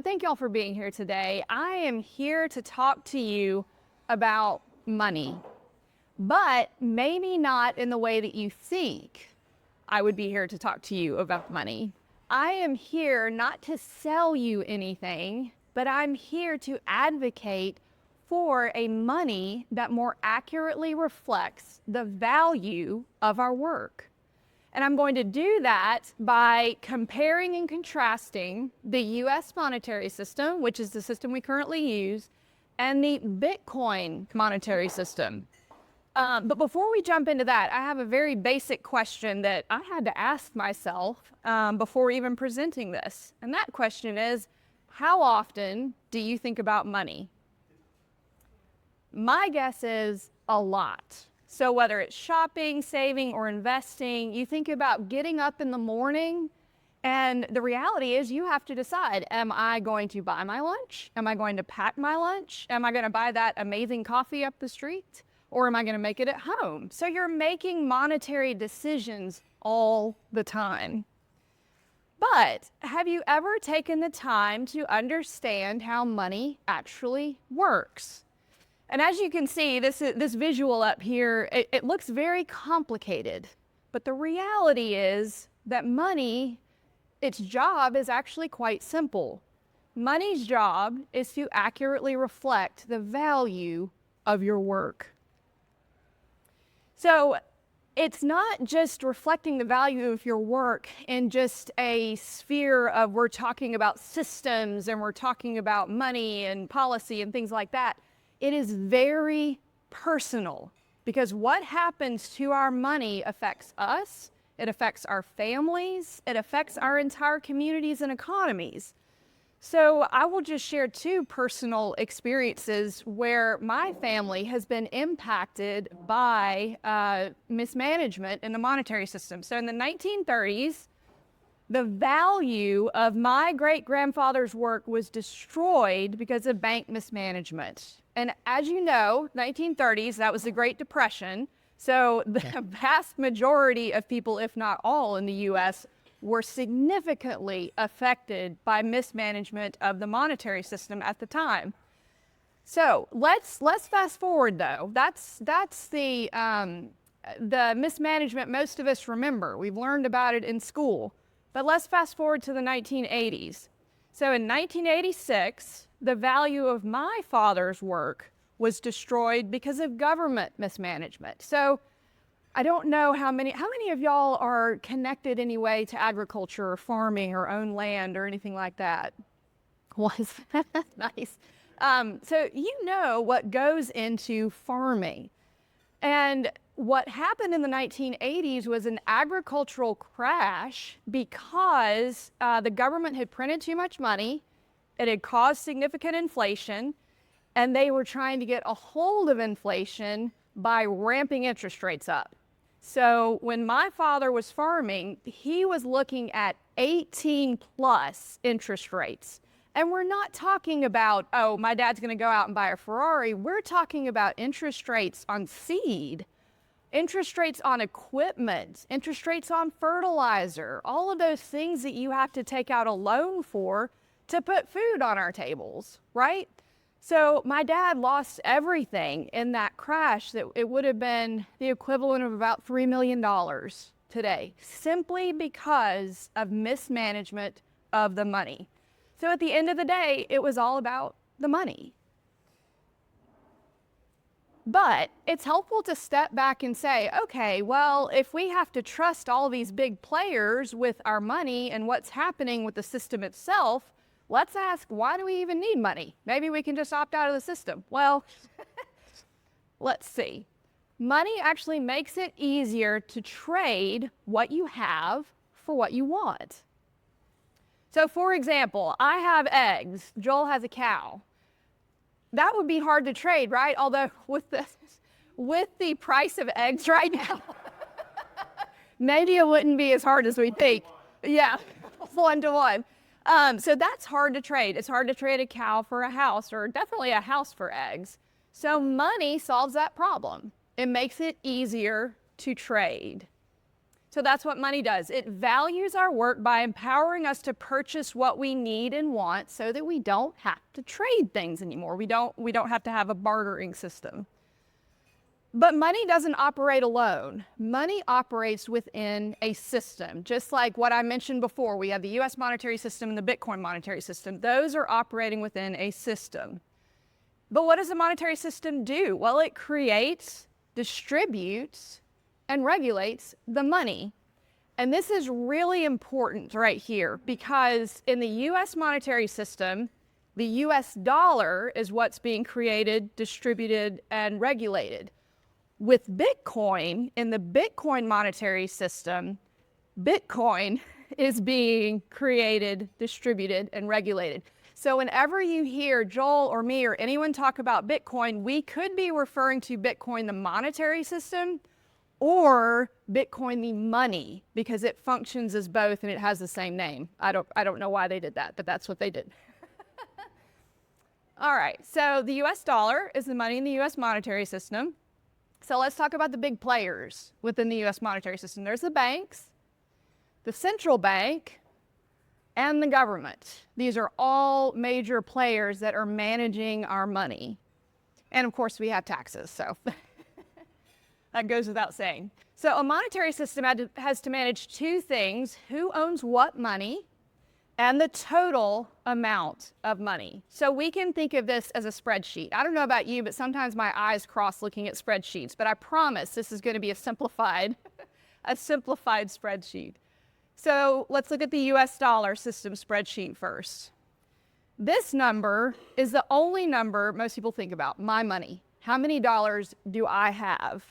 Thank y'all for being here today. I am here to talk to you about money, but maybe not in the way that you think I would be here to talk to you about money. I am here not to sell you anything, but I'm here to advocate for a money that more accurately reflects the value of our work. And I'm going to do that by comparing and contrasting the US monetary system, which is the system we currently use, and the Bitcoin monetary system. But before we jump into that, I have a very basic question that I had to ask myself before even presenting this. And that question is, how often do you think about money? My guess is a lot. So whether it's shopping, saving, or investing, you think about getting up in the morning, and the reality is you have to decide, am I going to buy my lunch? Am I going to pack my lunch? Am I going to buy that amazing coffee up the street? Or am I going to make it at home? So you're making monetary decisions all the time. But have you ever taken the time to understand how money actually works? And as you can see, this visual up here, it looks very complicated. But the reality is that money, its job is actually quite simple. Money's job is to accurately reflect the value of your work. So it's not just reflecting the value of your work in just a sphere of we're talking about systems and we're talking about money and policy and things like that. It is very personal because what happens to our money affects us, it affects our families, it affects our entire communities and economies. So I will just share two personal experiences where my family has been impacted by mismanagement in the monetary system. So in the 1930s, the value of my great-grandfather's work was destroyed because of bank mismanagement. And as you know, 1930s, that was the Great Depression. So the vast majority of people, if not all in the US, were significantly affected by mismanagement of the monetary system at the time. So let's fast forward though. That's the mismanagement most of us remember. We've learned about it in school. But let's fast forward to the 1980s. So in 1986, the value of my father's work was destroyed because of government mismanagement. So I don't know how many of y'all are connected anyway to agriculture or farming or own land or anything like that? Was nice. So you know what goes into farming. And what happened in the 1980s was an agricultural crash because the government had printed too much money, it had caused significant inflation, and they were trying to get a hold of inflation by ramping interest rates up. So when my father was farming, he was looking at 18 plus interest rates. And we're not talking about, oh, my dad's gonna go out and buy a Ferrari. We're talking about interest rates on seed, interest rates on equipment, interest rates on fertilizer, all of those things that you have to take out a loan for to put food on our tables, right? So my dad lost everything in that crash. That it would have been the equivalent of about $3 million today, simply because of mismanagement of the money. So at the end of the day, it was all about the money. But it's helpful to step back and say, okay, well, if we have to trust all these big players with our money and what's happening with the system itself, let's ask, why do we even need money? Maybe we can just opt out of the system. Well, let's see. Money actually makes it easier to trade what you have for what you want. So for example, I have eggs, Joel has a cow. That would be hard to trade, right? Although with the price of eggs right now, maybe it wouldn't be as hard as we think. Yeah, 1 to 1. So that's hard to trade. It's hard to trade a cow for a house, or definitely a house for eggs. So money solves that problem. It makes it easier to trade. So that's what money does. It values our work by empowering us to purchase what we need and want so that we don't have to trade things anymore. We don't have to have a bartering system. But money doesn't operate alone. Money operates within a system. Just like what I mentioned before, we have the US monetary system and the Bitcoin monetary system. Those are operating within a system. But what does the monetary system do? Well, it creates, distributes, and regulates the money. And this is really important right here because in the US monetary system, the US dollar is what's being created, distributed, and regulated. With Bitcoin, in the Bitcoin monetary system, Bitcoin is being created, distributed, and regulated. So whenever you hear Joel or me or anyone talk about Bitcoin, we could be referring to Bitcoin, the monetary system, or Bitcoin, the money, because it functions as both and it has the same name. I don't know why they did that, but that's what they did. All right, so the US dollar is the money in the US monetary system. So let's talk about the big players within the US monetary system. There's the banks, the central bank, and the government. These are all major players that are managing our money. And of course, we have taxes, so that goes without saying. So a monetary system has to manage two things: who owns what money and the total amount of money. So we can think of this as a spreadsheet. I don't know about you, but sometimes my eyes cross looking at spreadsheets, but I promise this is going to be a simplified spreadsheet. So let's look at the US dollar system spreadsheet first. This number is the only number most people think about, my money. How many dollars do I have?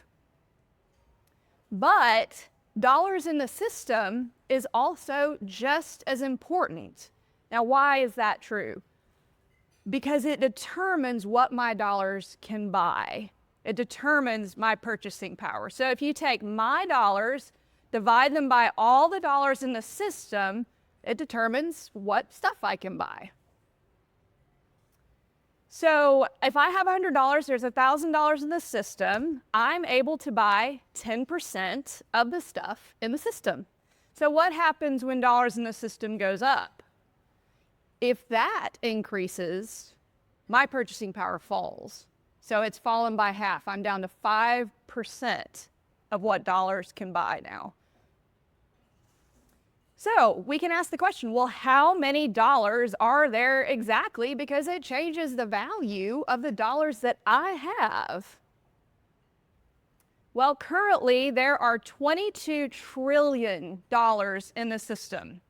But dollars in the system is also just as important. Now, why is that true? Because it determines what my dollars can buy. It determines my purchasing power. So if you take my dollars, divide them by all the dollars in the system, it determines what stuff I can buy. So if I have $100, there's $1,000 in the system, I'm able to buy 10% of the stuff in the system. So what happens when dollars in the system goes up? If that increases, my purchasing power falls. So it's fallen by half. I'm down to 5% of what dollars can buy now. So we can ask the question, well, how many dollars are there exactly? Because it changes the value of the dollars that I have. Well, currently there are $22 trillion in the system.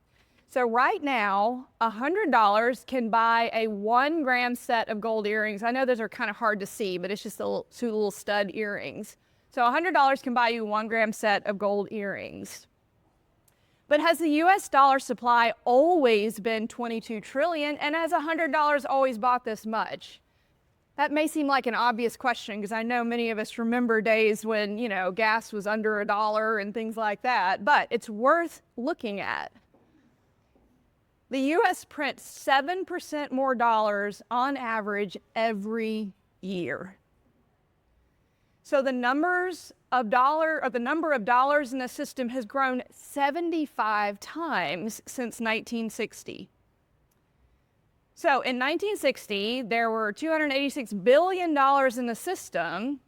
So right now, $100 can buy a 1 gram set of gold earrings. I know those are kind of hard to see, but it's just two little stud earrings. So $100 can buy you a 1 gram set of gold earrings. But has the US dollar supply always been 22 trillion, and has $100 always bought this much? That may seem like an obvious question because I know many of us remember days when, gas was under $1 and things like that, but it's worth looking at. The US prints 7% more dollars on average every year. So the number of dollars in the system has grown 75 times since 1960. So in 1960, there were $286 billion in the system,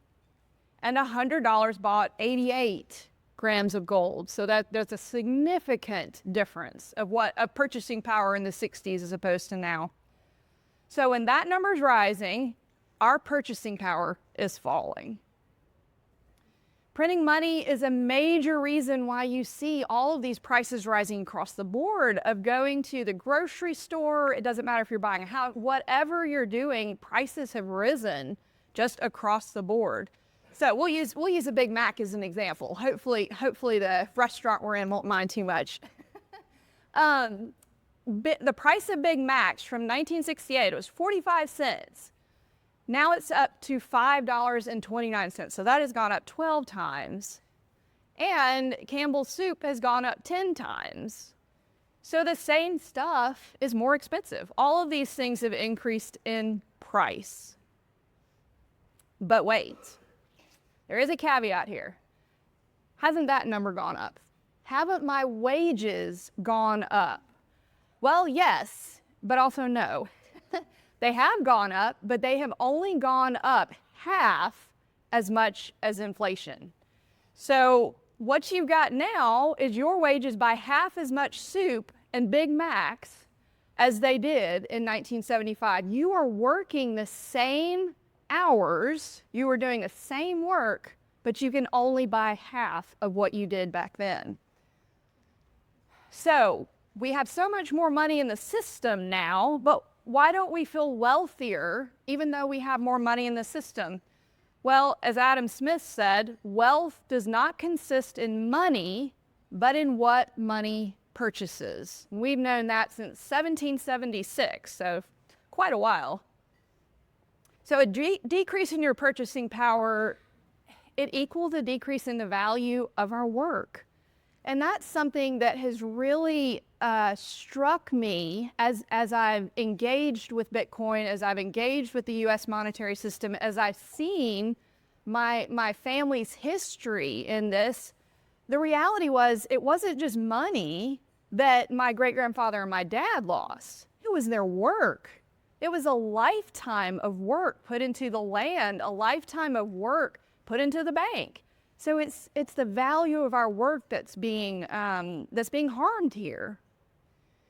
and $100 bought 88 grams of gold. So there's a significant difference of purchasing power in the 60s as opposed to now. So when that number's rising, our purchasing power is falling. Printing money is a major reason why you see all of these prices rising across the board of going to the grocery store. It doesn't matter if you're buying a house, whatever you're doing, prices have risen just across the board. So we'll use a Big Mac as an example. Hopefully the restaurant we're in won't mind too much. The price of Big Macs from 1968 was 45 cents. Now it's up to $5.29, so that has gone up 12 times. And Campbell's soup has gone up 10 times. So the same stuff is more expensive. All of these things have increased in price. But wait, there is a caveat here. Hasn't that number gone up? haven't my wages gone up? Well, yes, but also no. They have gone up, but they have only gone up half as much as inflation. So what you've got now is your wages buy half as much soup and Big Macs as they did in 1975. You are working the same hours, you are doing the same work, but you can only buy half of what you did back then. So we have so much more money in the system now, but why don't we feel wealthier even though we have more money in the system? Well, as Adam Smith said, wealth does not consist in money, but in what money purchases. We've known that since 1776, so quite a while. So a decrease in your purchasing power, it equals a decrease in the value of our work. And that's something that has really struck me as I've engaged with Bitcoin, as I've engaged with the US monetary system, as I've seen my family's history in this. The reality was, it wasn't just money that my great-grandfather and my dad lost. It was their work. It was a lifetime of work put into the land, a lifetime of work put into the bank. So it's the value of our work that's being harmed here.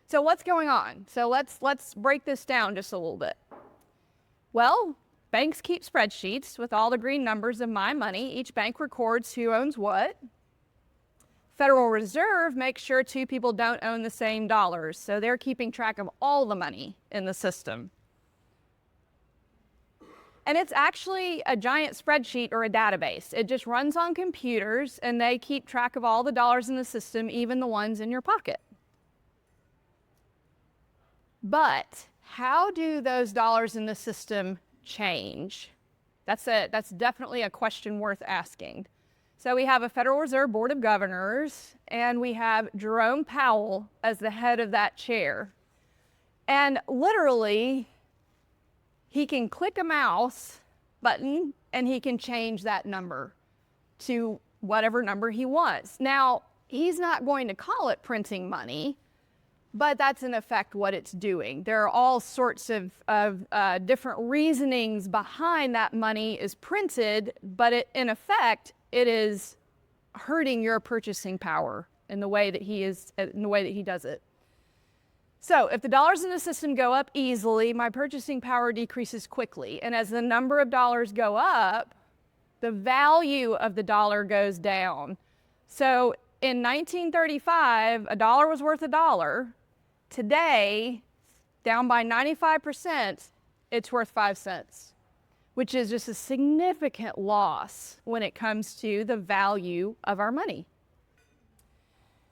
So what's going on? So let's break this down just a little bit. Well, banks keep spreadsheets with all the green numbers of my money. Each bank records who owns what. Federal Reserve makes sure two people don't own the same dollars. So they're keeping track of all the money in the system. And it's actually a giant spreadsheet or a database. It just runs on computers, and they keep track of all the dollars in the system, even the ones in your pocket. But how do those dollars in the system change? That's definitely a question worth asking. So we have a Federal Reserve Board of Governors, and we have Jerome Powell as the head of that chair. And literally, he can click a mouse button and he can change that number to whatever number he wants. Now, he's not going to call it printing money, but that's in effect what it's doing. There are all sorts of different reasonings behind that money is printed, but in effect, it is hurting your purchasing power in the way that he does it. So if the dollars in the system go up easily, my purchasing power decreases quickly. And as the number of dollars go up, the value of the dollar goes down. So in 1935, a dollar was worth $1. Today, down by 95%, it's worth 5 cents, which is just a significant loss when it comes to the value of our money.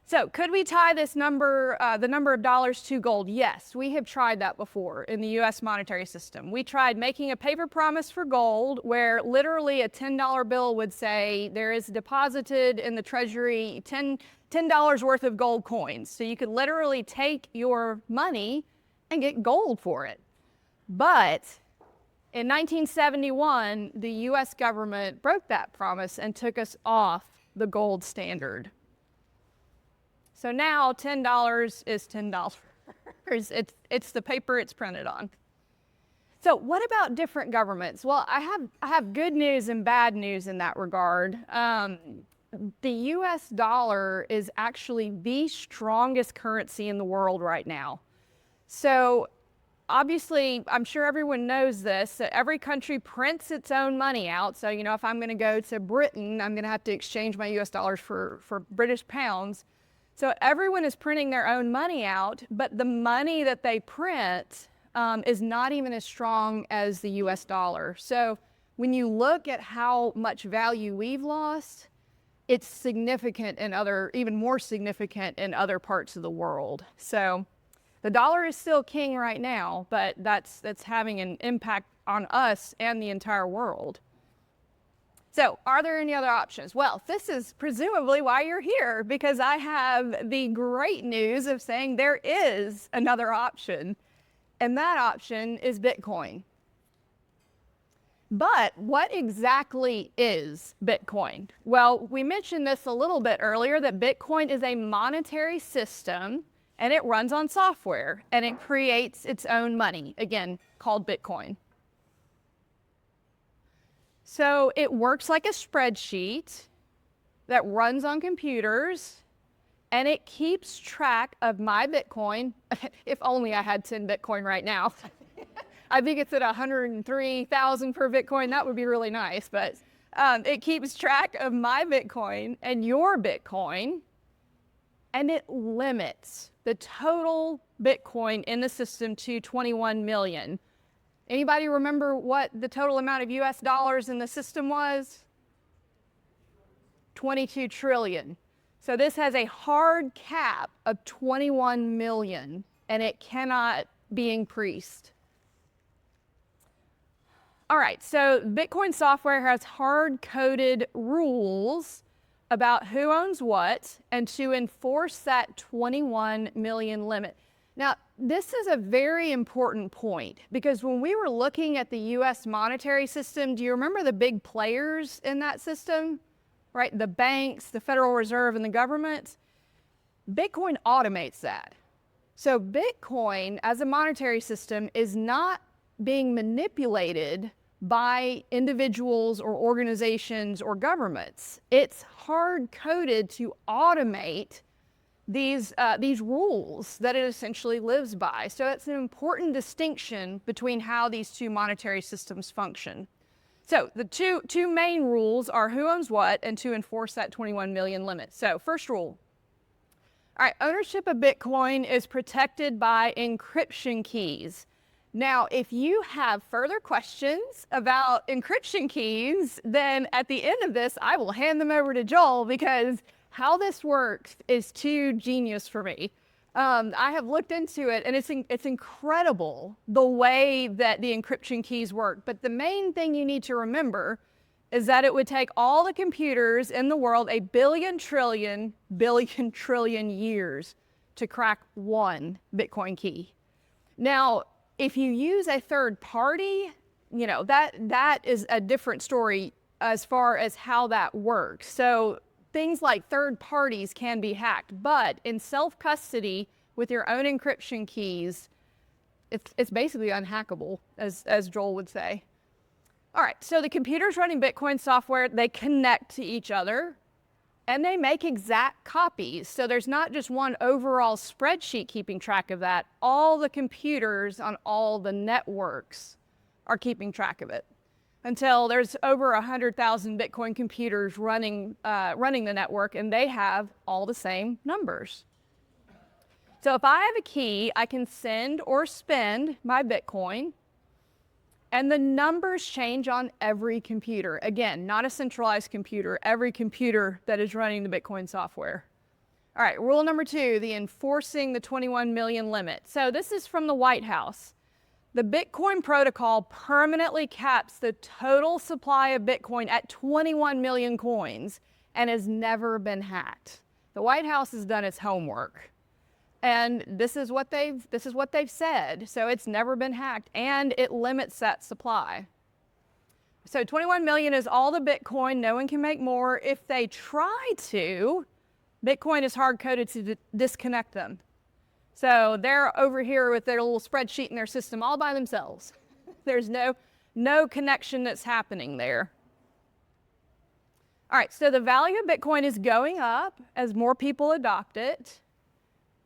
So could we tie this number, the number of dollars to gold? Yes, we have tried that before in the US monetary system. We tried making a paper promise for gold where literally a $10 bill would say there is deposited in the treasury $10 worth of gold coins. So you could literally take your money and get gold for it. But in 1971, the US government broke that promise and took us off the gold standard. So now $10 is $10. It's the paper it's printed on. So what about different governments? Well, I have good news and bad news in that regard. The US dollar is actually the strongest currency in the world right now. So obviously, I'm sure everyone knows this, that every country prints its own money out. So, if I'm gonna go to Britain, I'm gonna have to exchange my US dollars for British pounds. So everyone is printing their own money out, but the money that they print is not even as strong as the US dollar. So when you look at how much value we've lost, it's significant in even more significant in other parts of the world. So the dollar is still king right now, but that's having an impact on us and the entire world. So are there any other options? Well, this is presumably why you're here, because I have the great news of saying there is another option, and that option is Bitcoin. But what exactly is Bitcoin? Well, we mentioned this a little bit earlier, that Bitcoin is a monetary system and it runs on software and it creates its own money, again, called Bitcoin. So it works like a spreadsheet that runs on computers, and it keeps track of my Bitcoin. If only I had 10 Bitcoin right now. I think it's at 103,000 per Bitcoin. That would be really nice, but it keeps track of my Bitcoin and your Bitcoin, and it limits the total Bitcoin in the system to 21 million. Anybody remember what the total amount of US dollars in the system was? 22 trillion. So this has a hard cap of 21 million, and it cannot be increased. All right, so Bitcoin software has hard-coded rules about who owns what and to enforce that 21 million limit. Now, this is a very important point, because when we were looking at the US monetary system, do you remember the big players in that system? Right, the banks, the Federal Reserve, and the government? Bitcoin automates that. So Bitcoin as a monetary system is not being manipulated by individuals or organizations or governments. It's hard-coded to automate these rules that it essentially lives by. So it's an important distinction between how these two monetary systems function. So the two main rules are who owns what and to enforce that 21 million limit. So first rule. All right, ownership of Bitcoin is protected by encryption keys. Now, if you have further questions about encryption keys, then at the end of this, I will hand them over to Joel, because how this works is too genius for me. I have looked into it, and it's incredible the way that the encryption keys work. But the main thing you need to remember is that it would take all the computers in the world 1 billion trillion years to crack one Bitcoin key. Now, if you use a third party, you know, that is a different story as far as how that works. So things like third parties can be hacked, but in self-custody with your own encryption keys, it's basically unhackable, as Joel would say. All right, so the computers running Bitcoin software, they connect to each other, and they make exact copies. So there's not just one overall spreadsheet keeping track of that. All the computers on all the networks are keeping track of it, until there's over 100,000 Bitcoin computers running the network, and they have all the same numbers. So if I have a key, I can send or spend my Bitcoin, and the numbers change on every computer. Again, not a centralized computer, every computer that is running the Bitcoin software. All right, rule number 2, the enforcing the 21 million limit. So this is from the White House. The Bitcoin protocol permanently caps the total supply of Bitcoin at 21 million coins and has never been hacked. The White House has done its homework, and this is what they've said. So it's never been hacked, and it limits that supply. So 21 million is all the Bitcoin. No one can make more. If they try to, Bitcoin is hard-coded to disconnect them. So they're over here with their little spreadsheet in their system all by themselves. There's no connection that's happening there. All right, so the value of Bitcoin is going up as more people adopt it,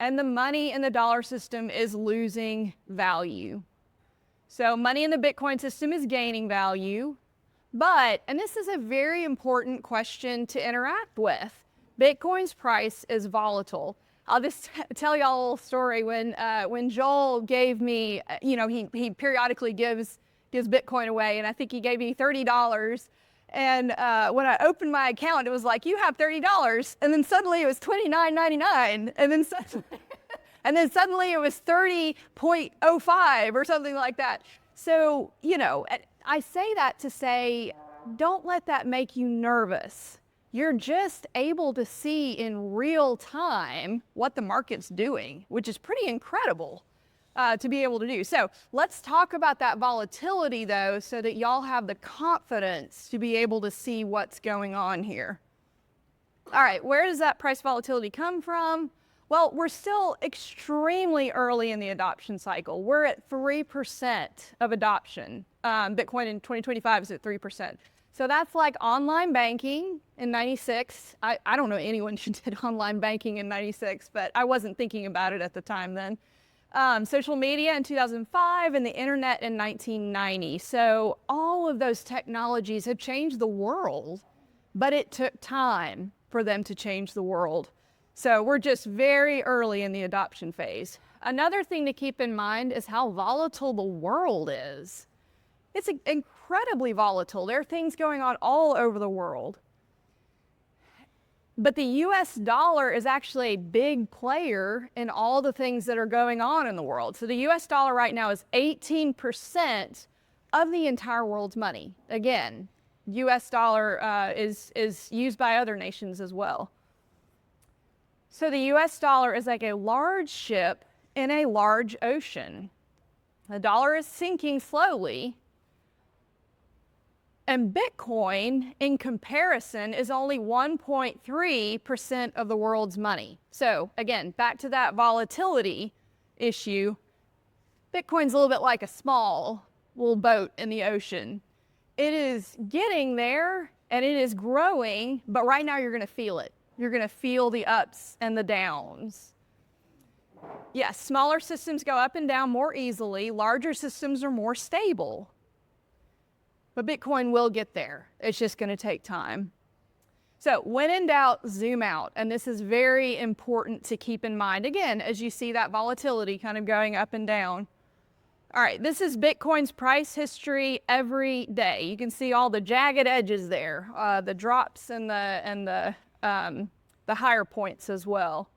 and the money in the dollar system is losing value. So money in the Bitcoin system is gaining value, but, and this is a very important question to interact with, Bitcoin's price is volatile. I'll just tell y'all a little story. When Joel gave me, you know, he periodically gives Bitcoin away, and I think he gave me $30. And when I opened my account, it was like, you have $30, and then suddenly it was $29.99, and then suddenly it was 30.05 or something like that. So, you know, I say that to say, don't let that make you nervous. You're just able to see in real time what the market's doing, which is pretty incredible. to be able to do. So let's talk about that volatility though, so that y'all have the confidence to be able to see what's going on here. All right, where does that price volatility come from? Well, we're still extremely early in the adoption cycle. We're at 3% of adoption. Bitcoin in 2025 is at 3%. So that's like online banking in 96. I don't know anyone who did online banking in 96, but I wasn't thinking about it at the time then. Social media in 2005 and the internet in 1990. So all of those technologies have changed the world, but it took time for them to change the world. So we're just very early in the adoption phase. Another thing to keep in mind is how volatile the world is. It's incredibly volatile. There are things going on all over the world. But the US dollar is actually a big player in all the things that are going on in the world. So the US dollar right now is 18% of the entire world's money. Again, US dollar is used by other nations as well. So the US dollar is like a large ship in a large ocean. The dollar is sinking slowly. And Bitcoin, in comparison, is only 1.3% of the world's money. So again, back to that volatility issue, Bitcoin's a little bit like a small little boat in the ocean. It is getting there and it is growing, but right now you're gonna feel it. You're gonna feel the ups and the downs. Yes, smaller systems go up and down more easily. Larger systems are more stable. But Bitcoin will get there. It's just gonna take time. So when in doubt, zoom out. And this is very important to keep in mind. Again, as you see that volatility kind of going up and down. All right, this is Bitcoin's price history every day. You can see all the jagged edges there, the drops and the higher points as well.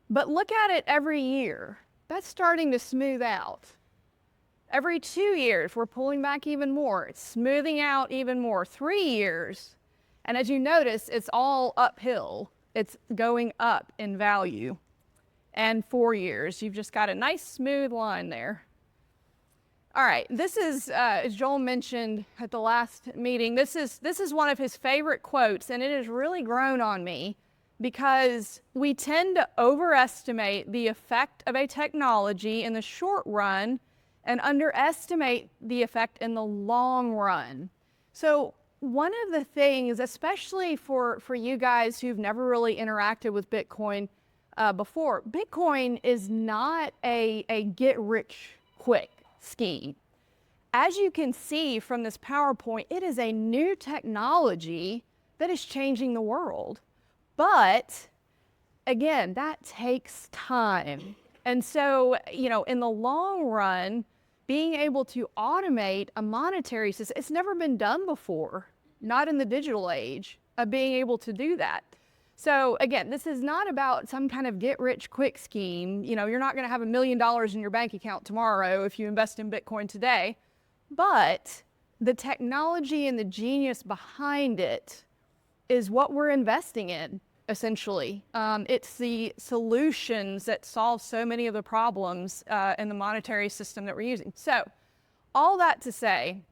But look at it every year. That's starting to smooth out. Every 2 years, we're pulling back even more. It's smoothing out even more. 3 years, and as you notice, it's all uphill. It's going up in value. And 4 years, you've just got a nice smooth line there. All right, this is, as Joel mentioned at the last meeting, this is one of his favorite quotes, and it has really grown on me because we tend to overestimate the effect of a technology in the short run and underestimate the effect in the long run. So one of the things, especially for you guys who've never really interacted with Bitcoin before, Bitcoin is not a get-rich-quick scheme. As you can see from this PowerPoint, it is a new technology that is changing the world. But again, that takes time. And so, you know, in the long run, being able to automate a monetary system, it's never been done before, not in the digital age, of being able to do that. So again, this is not about some kind of get-rich-quick scheme. You know, you're not gonna have $1 million in your bank account tomorrow if you invest in Bitcoin today, but the technology and the genius behind it is what we're investing in, essentially. It's the solutions that solve so many of the problems in the monetary system that we're using. So all that to say,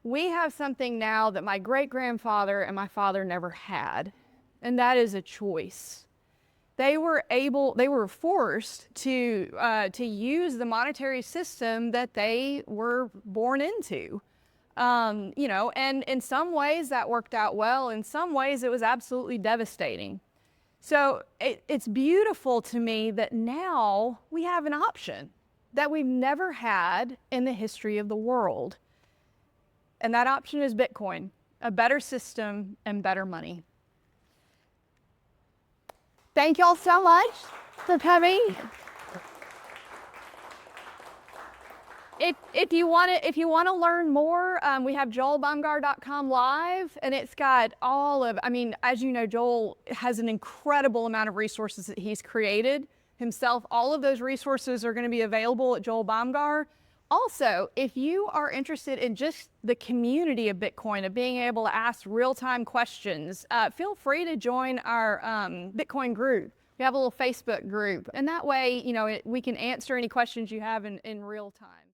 we have something now that my great-grandfather and my father never had, and that is a choice. They were forced to use the monetary system that they were born into. You know, and in some ways that worked out well. In some ways it was absolutely devastating. So it's beautiful to me that now we have an option that we've never had in the history of the world. And that option is Bitcoin, a better system and better money. Thank y'all so much for coming. If you want to learn more, we have joelbomgar.com live, and it's got all of, I mean, as you know, Joel has an incredible amount of resources that he's created himself. All of those resources are going to be available at Joel Bomgar. Also, if you are interested in just the community of Bitcoin, of being able to ask real-time questions, feel free to join our Bitcoin group. We have a little Facebook group, and that way, we can answer any questions you have in real time.